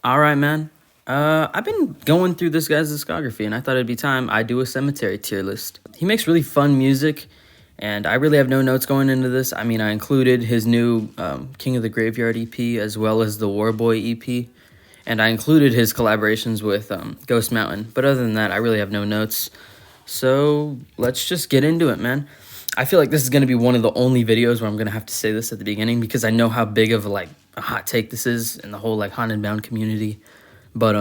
All right, man. I've been going through this guy's discography, and I thought it'd be time I do a Cemetery tier list. He makes really fun music, and I really have no notes going into this. I mean, I included his new King of the Graveyard EP as well as the Warboy EP, and I included his collaborations with Ghost Mountain. But other than that, I really have no notes. So let's just get into it, man. I feel like this is going to be one of the only videos where I'm going to have to say this at the beginning because I know how big of a hot take this is in the whole Haunted Mound community. But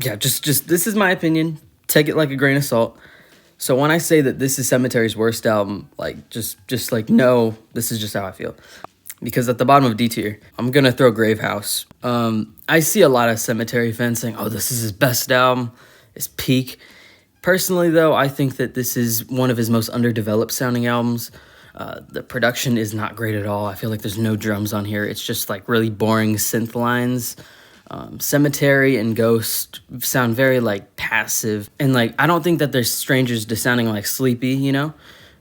yeah, just this is my opinion. Take it like a grain of salt. So when I say that this is Cemetary's worst album, no, this is just how I feel. Because at the bottom of D tier, I'm going to throw Gravehouse. I see a lot of Cemetery fans saying, "Oh, this is his best album. It's peak." Personally, though, I think that this is one of his most underdeveloped sounding albums. The production is not great at all. I feel like there's no drums on here. It's just really boring synth lines. Cemetery and Ghost sound very passive. And I don't think that they're strangers to sounding sleepy,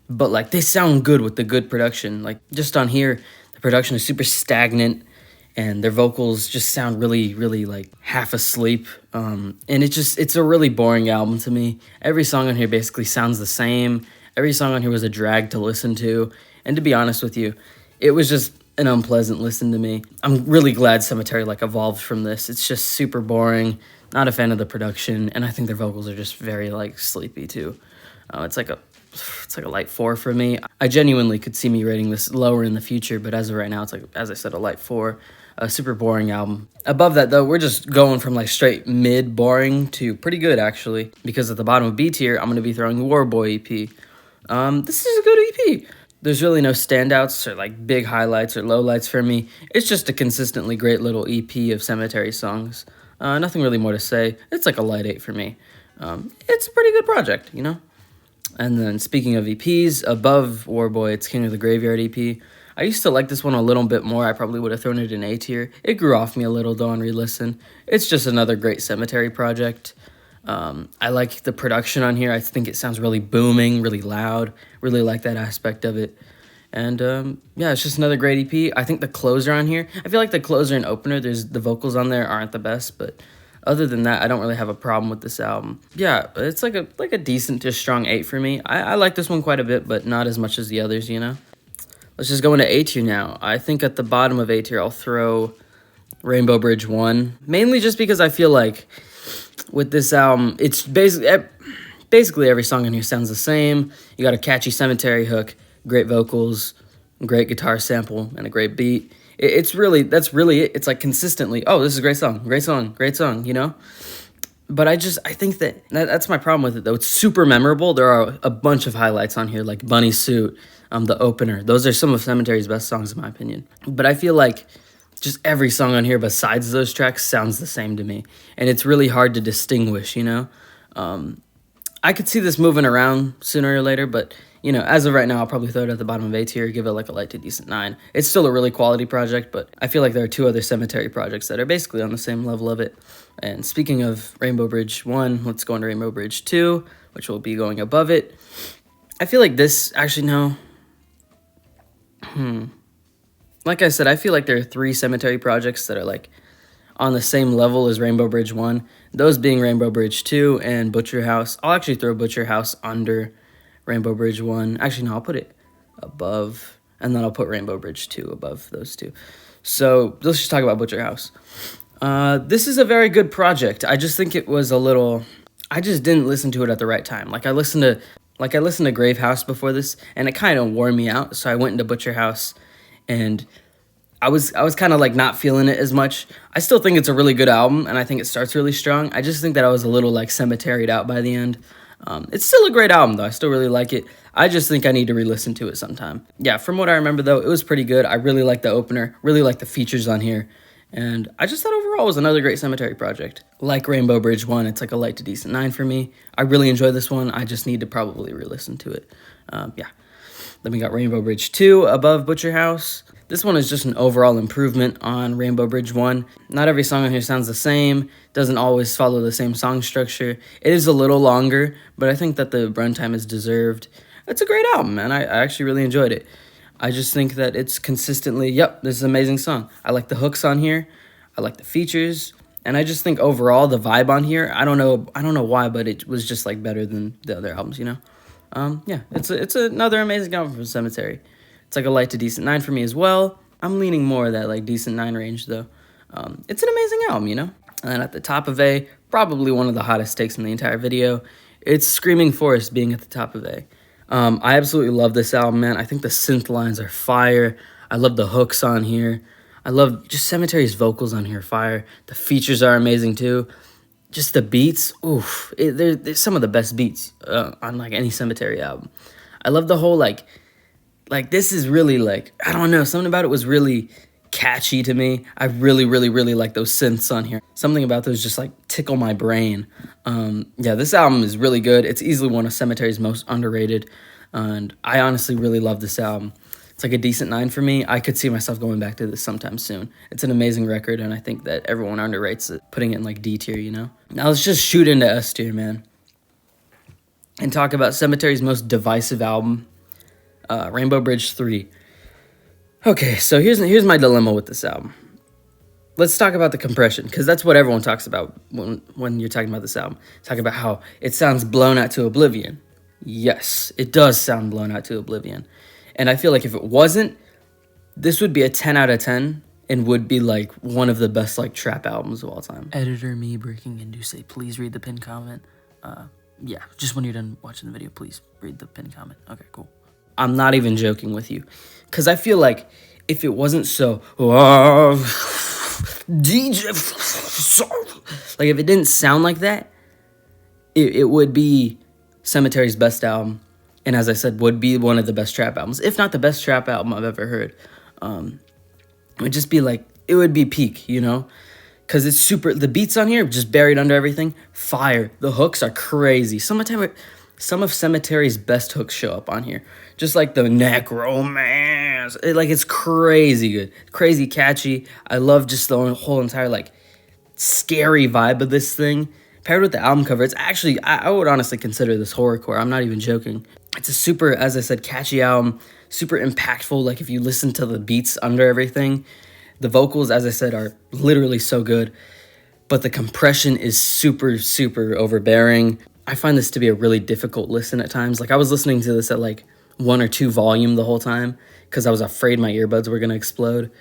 But they sound good with the good production. Just on here, the production is super stagnant. And their vocals just sound really, really half asleep. And it's a really boring album to me. Every song on here basically sounds the same. Every song on here was a drag to listen to. And to be honest with you, it was just an unpleasant listen to me. I'm really glad Cemetery evolved from this. It's just super boring. Not a fan of the production. And I think their vocals are just very sleepy too. It's like a light 4 for me. I genuinely could see me rating this lower in the future, but as of right now, it's as I said, a light 4. A super boring album. Above that, though, we're just going from straight mid boring to pretty good, actually. Because at the bottom of B tier, I'm going to be throwing Warboy EP. This is a good EP. There's really no standouts or big highlights or lowlights for me. It's just a consistently great little EP of Cemetery songs. Nothing really more to say. It's a light 8 for me. It's a pretty good project, And then speaking of EPs, above Warboy, it's King of the Graveyard EP. I used to like this one a little bit more. I probably would have thrown it in A tier. It grew off me a little, though, on re-listen. It's just another great Cemetery project. I like the production on here. I think it sounds really booming, really loud. Really like that aspect of it. And, yeah, it's just another great EP. I think the closer on here, I feel like the closer and opener, the vocals on there aren't the best, but other than that, I don't really have a problem with this album. Yeah, it's like a decent to strong 8 for me. I like this one quite a bit, but not as much as the others, Let's just go into A tier now. I think at the bottom of A tier, I'll throw Rainbow Bridge 1. Mainly just because I feel like with this album, it's basically every song on here sounds the same. You got a catchy Cemetery hook, great vocals, great guitar sample, and a great beat. That's really it. It's consistently, oh, this is a great song, But I think that's my problem with it, though. It's super memorable. There are a bunch of highlights on here, like Bunny Suit, the opener. Those are some of Cemetary's best songs, in my opinion. But I feel like just every song on here besides those tracks sounds the same to me. And it's really hard to distinguish, I could see this moving around sooner or later, but, as of right now, I'll probably throw it at the bottom of A tier, give it a light to decent 9. It's still a really quality project, but I feel like there are 2 other Cemetery projects that are basically on the same level of it. And speaking of Rainbow Bridge 1, let's go into Rainbow Bridge 2, which will be going above it. I feel like this, actually, no. Like I said, I feel like there are 3 Cemetery projects that are on the same level as Rainbow Bridge 1. Those being Rainbow Bridge 2 and Butcher House. I'll actually throw Butcher House under Rainbow Bridge 1. Actually, no, I'll put it above, and then I'll put Rainbow Bridge 2 above those 2. So let's just talk about Butcher House. This is a very good project. I just think it was I just didn't listen to it at the right time. I listened to Grave House before this, and it kind of wore me out, so I went into Butcher House, and I was kind of not feeling it as much. I still think it's a really good album, and I think it starts really strong. I just think that I was a little cemeteried out by the end. It's still a great album, though. I still really like it. I just think I need to re-listen to it sometime. Yeah, from what I remember, though, it was pretty good. I really like the opener, really like the features on here. And I just thought overall it was another great Cemetery project. Like Rainbow Bridge 1, it's a light to decent 9 for me. I really enjoy this one. I just need to probably re-listen to it. Yeah. Then we got Rainbow Bridge 2 above Butcher House. This one is just an overall improvement on Rainbow Bridge 1. Not every song on here sounds the same, doesn't always follow the same song structure. It is a little longer, but I think that the runtime is deserved. It's a great album, man. I actually really enjoyed it. I just think that it's consistently, yep, this is an amazing song. I like the hooks on here. I like the features. And I just think overall the vibe on here, I don't know why, but it was just like better than the other albums, you know. Yeah, it's another amazing album from Sematary. It's like a light to decent 9 for me as well. I'm leaning more of that like decent 9 range though. It's an amazing album, you know. And then at the top of A, probably one of the hottest takes in the entire video, it's Screaming Forest being at the top of A. I absolutely love this album, man. I think the synth lines are fire. I love the hooks on here. I love just Sematary's vocals on here, fire. The features are amazing too. Just the beats, oof. They're some of the best beats on like any Sematary album. I love the whole like this is really like, I don't know, something about it was really catchy to me. I really, really, really like those synths on here. Something about those just like tickle my brain. Yeah, this album is really good. It's easily one of Sematary's most underrated, and I honestly really love this album. It's like a decent 9 for me. I could see myself going back to this sometime soon. It's an amazing record, and I think that everyone underrates it, putting it in like D tier, you know? Now let's just shoot into S tier, man, and talk about Sematary's most divisive album, Rainbow Bridge 3. Okay, so here's my dilemma with this album. Let's talk about the compression, because that's what everyone talks about when you're talking about this album. Talk about how it sounds blown out to oblivion. Yes, it does sound blown out to oblivion. And I feel like if it wasn't, this would be a 10 out of 10 and would be like one of the best like trap albums of all time. Editor me breaking in to say, please read the pinned comment. Yeah, just when you're done watching the video, please read the pinned comment. Okay, cool. I'm not even joking with you, because I feel like if it wasn't so DJ, like if it didn't sound like that, it would be Sematary's best album, and as I said, would be one of the best trap albums, if not the best trap album I've ever heard. It would just be like, it would be peak, you know, because it's super, the beats on here just buried under everything, fire. The hooks are crazy. Some of Sematary's best hooks show up on here, just like the necromance. It's crazy good, crazy catchy. I love just the whole entire like scary vibe of this thing. Paired with the album cover, it's actually, I would honestly consider this horrorcore. I'm not even joking. It's a super, as I said, catchy album, super impactful. Like if you listen to the beats under everything, the vocals, as I said, are literally so good, but the compression is super, super overbearing. I find this to be a really difficult listen at times. Like I was listening to this at like 1 or 2 volume the whole time because I was afraid my earbuds were gonna explode.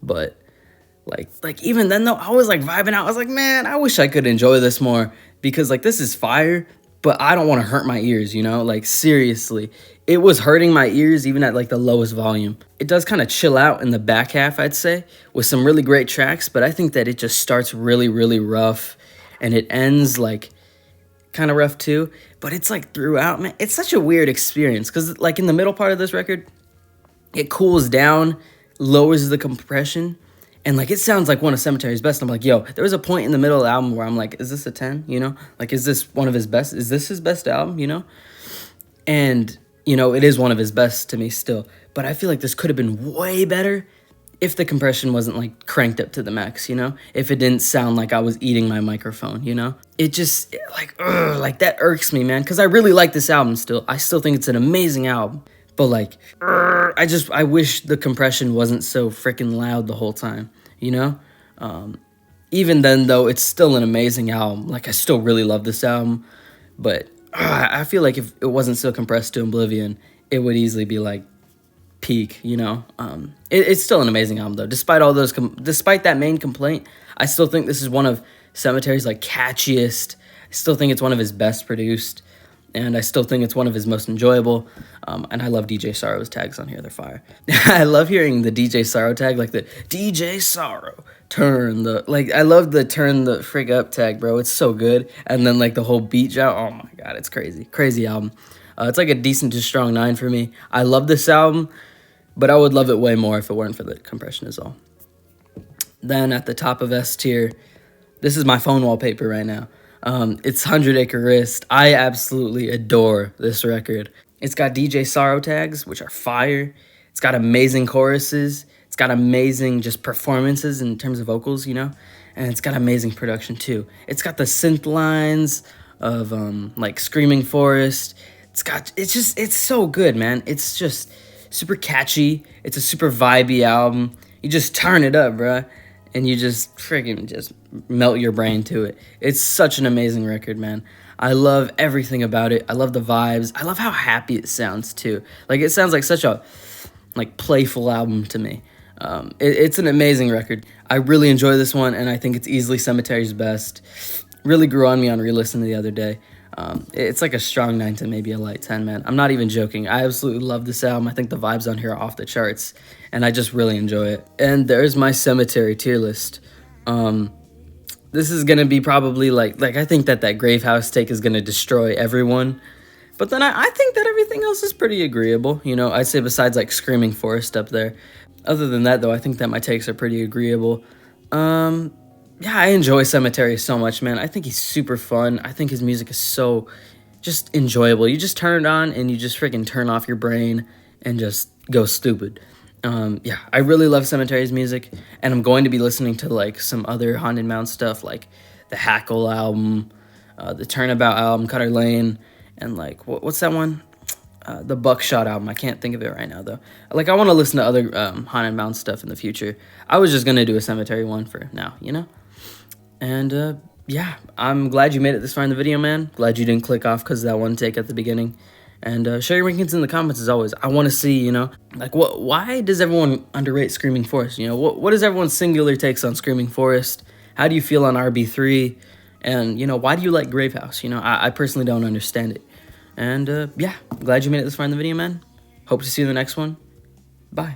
But like even then though, I was like vibing out. I was like, man, I wish I could enjoy this more, because like this is fire, but I don't want to hurt my ears, you know? Like seriously, it was hurting my ears even at like the lowest volume. It does kind of chill out in the back half, I'd say, with some really great tracks, but I think that it just starts really, really rough and it ends like kind of rough too. But it's like throughout, man, it's such a weird experience, because like in the middle part of this record, it cools down, lowers the compression, and like it sounds like one of Sematary's best. I'm like, yo, there was a point in the middle of the album where I'm like, is this a 10? You know, like, is this one of his best? Is this his best album? You know, and you know, it is one of his best to me still. But I feel like this could have been way better if the compression wasn't like cranked up to the max. You know, if it didn't sound like I was eating my microphone. You know, it just like that irks me, man, because I really like this album still. I still think it's an amazing album. But like, I wish the compression wasn't so freaking loud the whole time, you know? Even then, though, it's still an amazing album. Like, I still really love this album. But I feel like if it wasn't so compressed to oblivion, it would easily be like peak, you know? It's still an amazing album, though. Despite all those, despite that main complaint, I still think this is one of Sematary's like catchiest. I still think it's one of his best produced. And I still think it's one of his most enjoyable. And I love DJ Sorrow's tags on here. They're fire. I love hearing the DJ Sorrow tag, like the DJ Sorrow I love the turn the frig up tag, bro. It's so good. And then like the whole beat drop. Oh my God, it's crazy. Crazy album. It's like a decent to strong 9 for me. I love this album, but I would love it way more if it weren't for the compression as well. Then at the top of S tier, this is my phone wallpaper right now. It's 100 Acre Wrist. I absolutely adore this record. It's got DJ Sorrow tags, which are fire. It's got amazing choruses. It's got amazing just performances in terms of vocals, you know? And it's got amazing production too. It's got the synth lines of like Screaming Forest. It's so good, man. It's just super catchy. It's a super vibey album. You just turn it up, bruh. and you just freaking just melt your brain to it. It's such an amazing record, man. I love everything about it. I love the vibes. I love how happy it sounds too. Like, it sounds like such a like playful album to me. It's an amazing record. I really enjoy this one, and I think it's easily Sematary's best. Really grew on me on re-listen the other day. It's like a strong 9 to maybe a light 10, man. I'm not even joking. I absolutely love this album. I think the vibes on here are off the charts, and I just really enjoy it. And there's my Sematary tier list. This is gonna be probably like I think that Grave House take is gonna destroy everyone. But then I think that everything else is pretty agreeable. You know, I'd say besides like Screaming Forest up there. Other than that, though, I think that my takes are pretty agreeable. Yeah, I enjoy Sematary so much, man. I think he's super fun. I think his music is so just enjoyable. You just turn it on and you just freaking turn off your brain and just go stupid. Yeah, I really love Sematary's music, and I'm going to be listening to like some other Haunted Mound stuff, like the Hackle album, the Turnabout album, Cutter Lane, and like what's that one? The Buckshot album. I can't think of it right now though. Like, I want to listen to other Haunted Mound stuff in the future. I was just gonna do a Sematary one for now, you know. And yeah, I'm glad you made it this far in the video, man. Glad you didn't click off because of that one take at the beginning. And share your rankings in the comments as always. I want to see, you know, like why does everyone underrate Screaming Forest? You know, what is everyone's singular takes on Screaming Forest? How do you feel on RB3? And, you know, why do you like Grave House? You know, I personally don't understand it. And yeah, glad you made it this far in the video, man. Hope to see you in the next one. Bye.